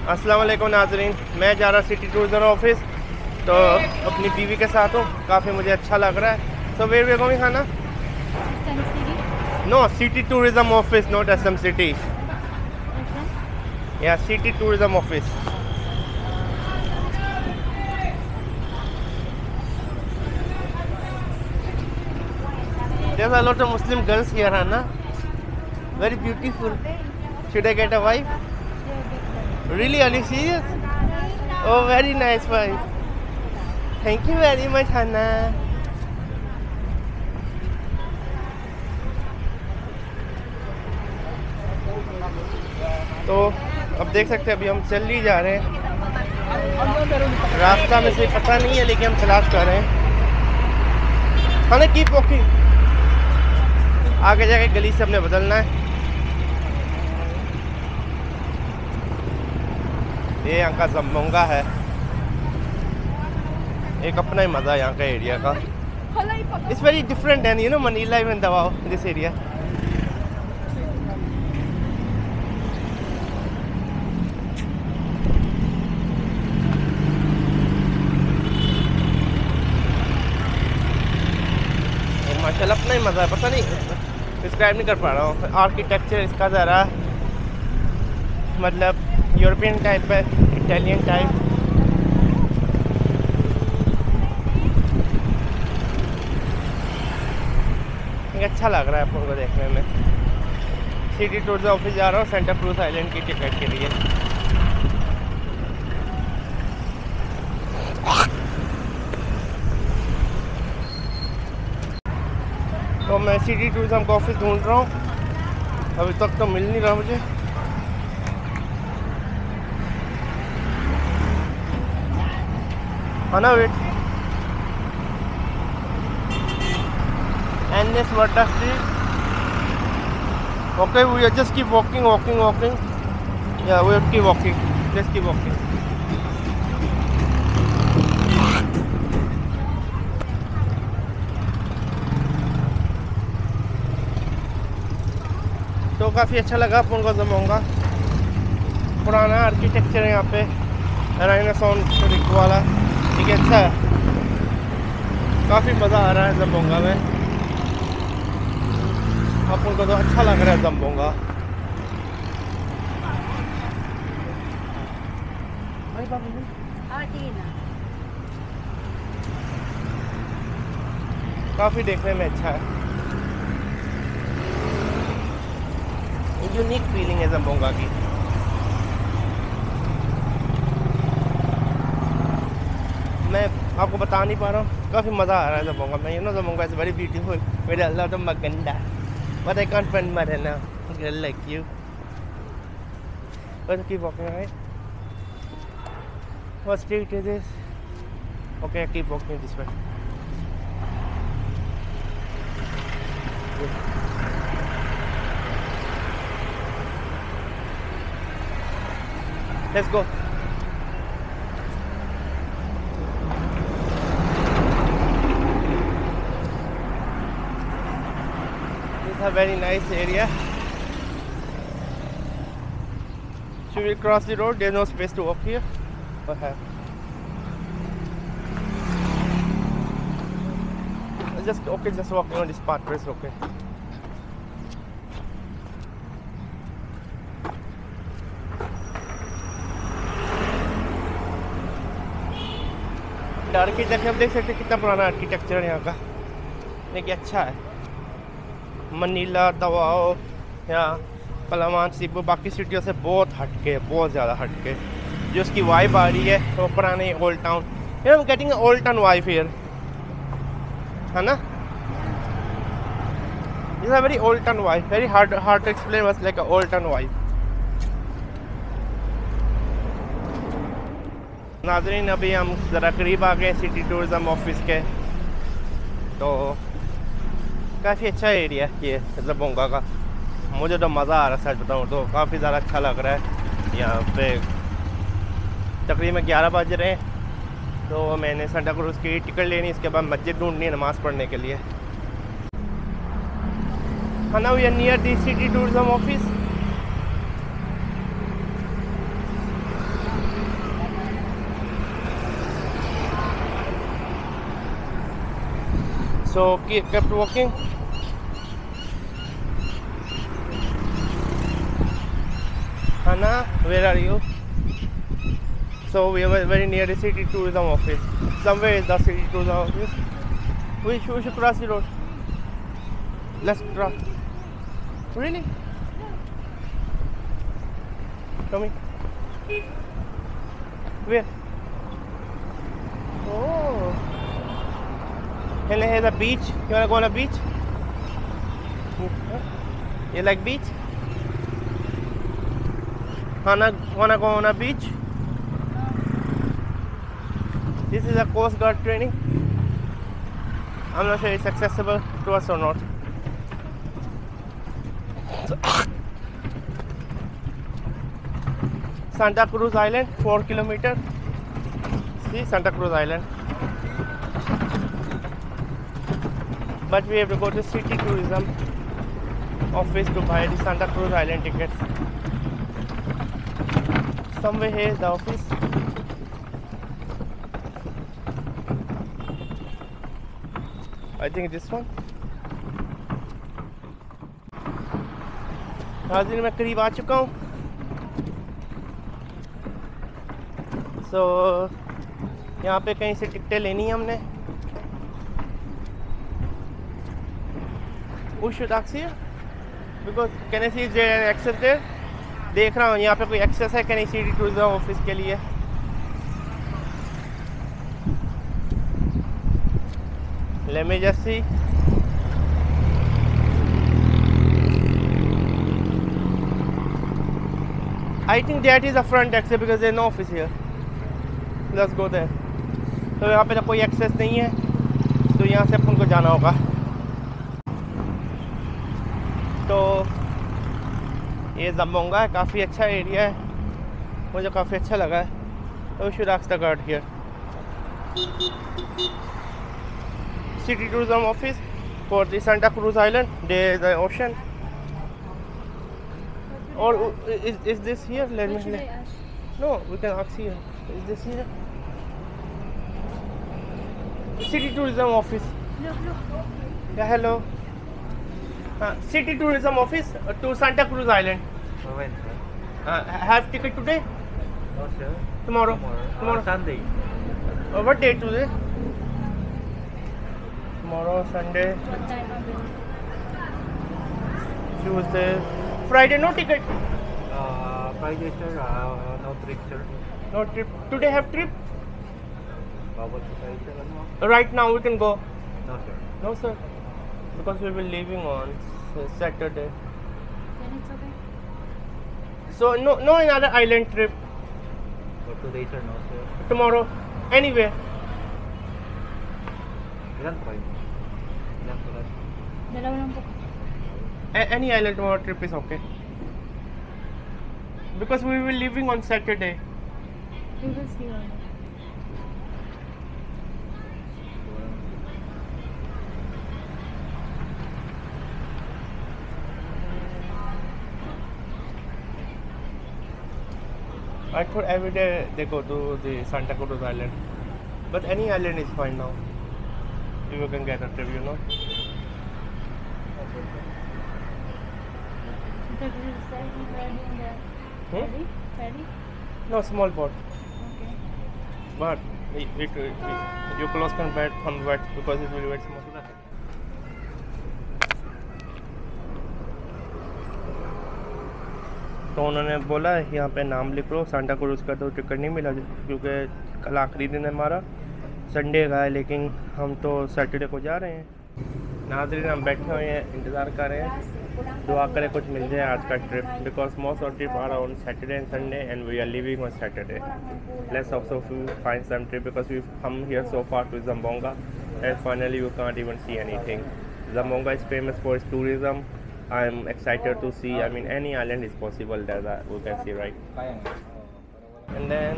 अस्सलाम वालेकुम नाज़रीन, मैं जा रहा सिटी टूरिज्म ऑफिस, तो अपनी बीवी के साथ हूँ। काफ़ी मुझे अच्छा लग रहा है। सो वेयर वी गोइंग खाना? No, city tourism office, not असम सिटी। या city tourism office. There's a lot of Muslim girls here, Anna. Very beautiful. Should I get a wife? Really? Are you serious? Oh, very nice wife. Thank you very much, Hannah. तो अब देख सकते हैं, अभी हम चल ही जा रहे हैं। रास्ता में से पता नहीं है, लेकिन हम तलाश कर रहे हैं। हमें कीप वॉकिंग। आगे जाके गली से हमने बदलना है। ये यहाँ का जम्बोंगा है, एक अपना ही मज़ा है यहाँ का एरिया का। It's very different and you know Manila even Davao this area. माशाल्लाह अपना ही मज़ा है। पता नहीं डिस्क्राइब नहीं कर पा रहा हूँ। आर्किटेक्चर इसका ज़रा मतलब यूरोपियन टाइप है, इटालियन टाइप। अच्छा लग रहा है अपन को देखने में। सिटी टूरिज्म ऑफिस जा रहा हूँ सेंटा क्रूज आइलैंड की टिकट के लिए। तो मैं सिटी टूरिज्म का ऑफिस ढूंढ रहा हूँ, अभी तक तो मिल नहीं रहा मुझे। Anna, wait. And this water street. Okay, we just keep walking. Yeah, we have to keep walking. Just keep walking. तो काफ़ी अच्छा लगा अपन को जमोंगा। पुराना आर्किटेक्चर है यहाँ पे, राइनासॉन्स वाला। ठीक है, अच्छा है, काफ़ी मज़ा आ रहा है जम्बोंगा में। अपन को तो अच्छा लग रहा है जम्बोंगा। काफ़ी देखने में अच्छा है। यूनिक फीलिंग है जम्बोंगा की। मैं आपको बता नहीं पा रहा हूँ, काफ़ी मज़ा आ रहा है जम्बोंगा में। You know Zamboanga is very beautiful with a lot of maganda, but I can't find Marina, a girl like you. But keep walking, right? What street is this? Okay, keep walking this way. Let's go. A very nice area. Should we cross the road? There's no space to walk here. Perhaps. Just walking on this path. It's okay. Architecture हम देख सकते हैं कितना पुराना architecture है यहाँ का, लेकिन अच्छा है। मनीला, दवाओ या कलामान, सिबू बाकी सिटियों से बहुत हटके, बहुत ज़्यादा हटके। जो उसकी वाइब आ रही है वो पुराने old town, you know getting old town vibe here, है ना? It's a very old town vibe, very hard to explain, बस like a old town vibe. नाज़रीन, अभी हम ज़रा करीब आ गए सिटी टूरिज़म ऑफिस के। तो काफ़ी अच्छा एरिया है ये जम्बोंगा का। मुझे तो मज़ा आ रहा है, सच बताऊँ तो काफ़ी ज़्यादा अच्छा लग रहा है। यहाँ पे तकरीबन 11 बज रहे हैं, तो मैंने सेंटा क्रूज़ की टिकट लेनी, इसके बाद मस्जिद ढूंढनी है नमाज़ पढ़ने के लिए। हाँ, we are near the city tourism office. So kept walking. Hannah, where are you? So we are very near the city tourism office. Somewhere is the city tourism office. We should cross the road. Let's cross. Really? Come in. Where? Oh. And here's a beach. You wanna go on a beach? You like beach? Hannah, wanna go on a beach? This is a Coast Guard training. I'm not sure it's accessible to us or not. Santa Cruz Island, 4 kilometers. See, Santa Cruz Island. But we have to go to city tourism office to buy the Santa Cruz Island tickets. Somewhere here is the office. I think this one. हाजिर मैं करीब आ चुका हूँ. So यहाँ पे कहीं से टिकटें लेनी है हमने. We should ask here because can I see is there an access there? देख रहा हूँ यहाँ पे कोई एक्सेस है क्या नहीं सिटी टूरिज्म ऑफिस के लिए. Let me just see. I think that is the front exit because there is no office here. Let's go there. तो यहाँ पे तो कोई एक्सेस नहीं है तो यहाँ से अपन को जाना होगा. तो ये जम्बोंगा है, काफ़ी अच्छा एरिया है, मुझे काफ़ी अच्छा लगा है. तो should ask the guard here. City tourism office for the Santa Cruz Island. There is the ocean. Or is this here? Let me. No, we can ask here. Is this here? City tourism office. Look. Yeah, hello. City tourism office to Santa Cruz Island. When, sir? Have ticket today? No, sir. Tomorrow. Sunday. What day today? Tomorrow, Sunday, What time are we? Tuesday, Friday. No ticket. Friday, sir. No trip, sir. No trip. Today have trip. Bawal po tayo, sir. Ano? Right now we can go. No, sir. No, sir. Because we will be leaving on Saturday. Then it's okay. So no another island trip For today, sir. No, sir. tomorrow. Anywhere. Ilan po kayo? Ilan po kayo? Dalawa lang po. Any island tomorrow trip is okay. Because we will be leaving on Saturday. We will see on it. I thought every day they go to the Santa Cruz Island. But any island is fine now. If you can get a trip, you know. The grill side is ready in the ready? No, small boat. Okay. But your clothes can wet on wet because it will wet small. तो उन्होंने बोला यहाँ पे नाम लिख लो. Santa cruise का तो ticket नहीं मिला क्योंकि कल आखिरी दिन है हमारा, संडे का है, लेकिन हम तो सैटरडे को जा रहे हैं. नाज़रीन हम बैठे हुए हैं, इंतज़ार कर रहे हैं, दुआ करें कुछ मिल जाए आज का trip. Because most of trip are on Saturday and Sunday and we are living on Saturday. Let's also find some trip because we come here so far to Zamboanga and finally you can't even see anything. Zamboanga is famous for its tourism. I'm excited to see. I mean, any island is possible that we can see, right? And then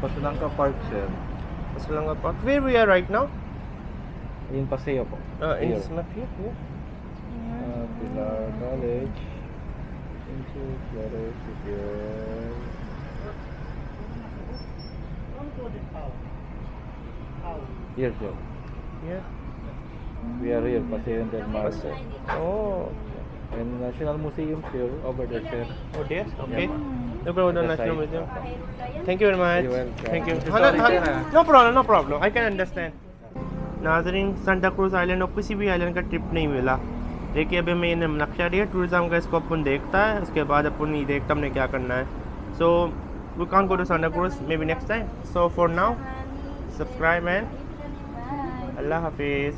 Pasulanga Park, sir. Pasulanga Park. Where we are right now? In Paseo po. In this map here. Pilar College. Into Flores here. Here, sir. Yeah. We are here, Paseo and Denmark. Oh. And National Museum here, over there, sir. Oh dear. Okay. Yeah. No problem. That's National right. Museum. Thank you very much. You're welcome. Thank you. Sorry, sir. No problem. No problem. I can understand. नाज़रीन Santa cruise island और किसी भी island का trip नहीं मिला। देखिए अभी मैंने नक्शा दिया टूरिज़्म का, इसको अपन देखता है, उसके बाद अपन नहीं देखता हमने क्या करना है। So we can't go to Santa Cruz, maybe next time. So for now subscribe and अल्लाह हाफिज़।